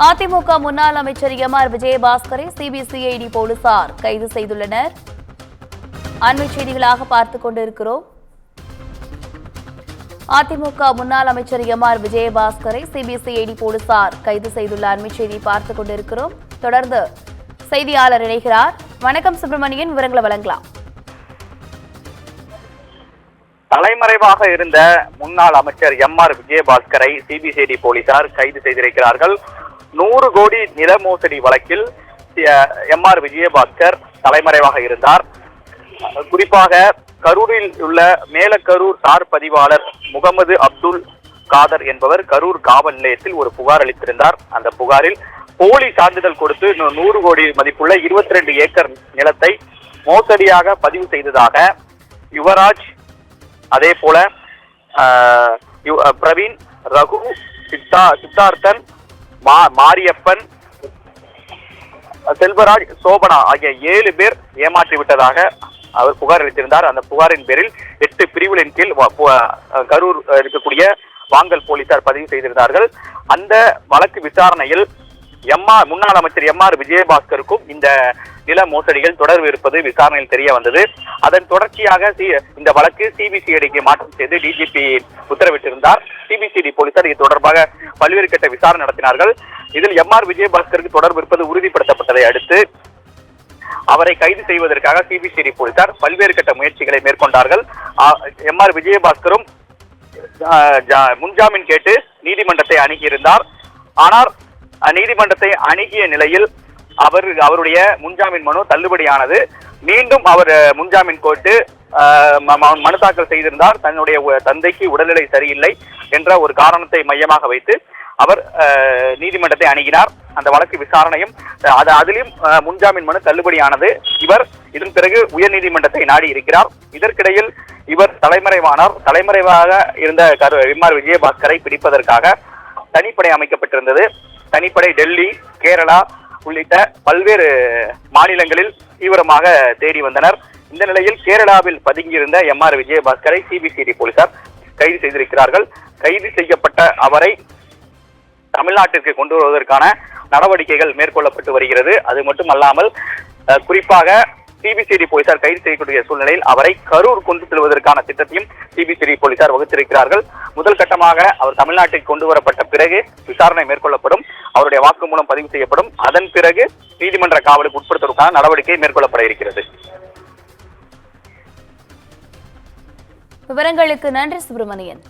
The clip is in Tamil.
அதிமுக முன்னாள் அமைச்சர் எம்.ஆர். விஜயபாஸ்கரை சிபிசிஐடி போலீசார் கைது செய்துள்ளனர். அண்மை செய்திகளாக பார்த்துக் கொண்டிருக்கிறோம். அதிமுக முன்னாள் அமைச்சர் எம்.ஆர். விஜயபாஸ்கரை சிபிசிஐடி போலீசார் கைது செய்துள்ள அண்மை செய்தி பார்த்துக் கொண்டிருக்கிறோம். தொடர்ந்து செய்தியாளர் இணைகிறார். வணக்கம் சுப்பிரமணியன், விவரங்களை வழங்கலாம். தலைமறைவாக இருந்த முன்னாள் அமைச்சர் எம்.ஆர். விஜயபாஸ்கரை சிபிசிஐடி போலீசார் கைது செய்திருக்கிறார்கள். 100 கோடி நில மோசடி வழக்கில் எம்.ஆர். விஜயபாஸ்கர் தலைமறைவாக இருந்தார். குறிப்பாக கரூரில் உள்ள மேலக்கரூர் சார் பதிவாளர் முகமது அப்துல் காதர் என்பவர் கரூர் காவல் நிலையத்தில் ஒரு புகார் அளித்திருந்தார். அந்த புகாரில் போலி சான்றிதழ் கொடுத்து 100 கோடி மதிப்புள்ள 22 ஏக்கர் நிலத்தை மோசடியாக பதிவு செய்ததாக யுவராஜ், அதே போல பிரவீன், ரகு, சித்தார்த்தன், மாரியப்பன், செல்வராஜ், சோபனா ஆகிய 7 பேர் ஏமாற்றி விட்டதாக அவர் புகார் அளித்திருந்தார். அந்த புகாரின் பேரில் 8 பிரிவுகளின் கீழ் கரூர் இருக்கக்கூடிய வாங்கல் போலீசார் பதிவு செய்திருந்தார்கள். அந்த வழக்கு விசாரணையில் முன்னாள் அமைச்சர் எம்.ஆர். விஜயபாஸ்கருக்கும் இந்த நில மோசடிகள் தொடர்பு இருப்பது விசாரணையில் தெரிய வந்தது. அதன் தொடர்ச்சியாக இந்த வழக்கு சிபிசிஐடிக்கு மாற்றம் செய்து டிஜிபி உத்தரவிட்டிருந்தார். சிபிசிஐடி போலீசார் இது தொடர்பாக பல்வேறு கட்ட விசாரணை நடத்தினார்கள். இதில் எம்.ஆர். விஜயபாஸ்கருக்கு தொடர்பு இருப்பது உறுதிப்படுத்தப்பட்டதை அடுத்து அவரை கைது செய்வதற்காக சிபிசிஐடி போலீசார் பல்வேறு கட்ட முயற்சிகளை மேற்கொண்டார்கள். எம்.ஆர். விஜயபாஸ்கரும் முன்ஜாமீன் கேட்டு நீதிமன்றத்தை அணுகியிருந்தார். ஆனால் நீதிமன்றத்தை அணுகிய நிலையில் அவருடைய முன்ஜாமீன் மனு தள்ளுபடியானது. மீண்டும் அவர் முன்ஜாமீன் கோர்ட்டு மனு தாக்கல் செய்திருந்தார். தன்னுடைய தந்தைக்கு உடல்நிலை சரியில்லை என்ற ஒரு காரணத்தை மையமாக வைத்து அவர் நீதிமன்றத்தை அணுகினார். அந்த வழக்கு விசாரணையும் அதிலும் முன்ஜாமீன் மனு தள்ளுபடியானது. இவர் இதன் பிறகு உயர் நீதிமன்றத்தை நாடி இருக்கிறார். இதற்கிடையில் இவர் தலைமறைவாக இருந்த எம்.ஆர். விஜயபாஸ்கரை பிடிப்பதற்காக தனிப்படை அமைக்கப்பட்டிருந்தது. தனிப்படை டெல்லி, கேரளா உள்ளிட்ட பல்வேறு மாநிலங்களில் தீவிரமாக தேடி வந்தனர். இந்த நிலையில் கேரளாவில் பதுங்கியிருந்த எம்.ஆர். விஜயபாஸ்கரை சிபிசிஐடி போலீசார் கைது செய்திருக்கிறார்கள். கைது செய்யப்பட்ட அவரை தமிழ்நாட்டிற்கு கொண்டு வருவதற்கான நடவடிக்கைகள் மேற்கொள்ளப்பட்டு வருகிறது. அது மட்டுமல்லாமல் குறிப்பாக சிபிசிஐடி போலீசார் கைது செய்யக்கூடிய சூழ்நிலையில் அவரை கரூர் கொண்டு செல்வதற்கான திட்டத்தையும் சிபிசிஐடி போலீசார் வகுத்திருக்கிறார்கள். முதல் கட்டமாக அவர் தமிழ்நாட்டிற்கு கொண்டு வரப்பட்ட பிறகு விசாரணை மேற்கொள்ளப்படும், அவருடைய வாக்குமூலம் பதிவு செய்யப்படும். அதன் பிறகு நீதிமன்ற காவலுக்கு உட்படுத்துவதற்கான நடவடிக்கை மேற்கொள்ளப்பட இருக்கிறது. விவரங்களுக்கு நன்றி சுப்பிரமணியன்.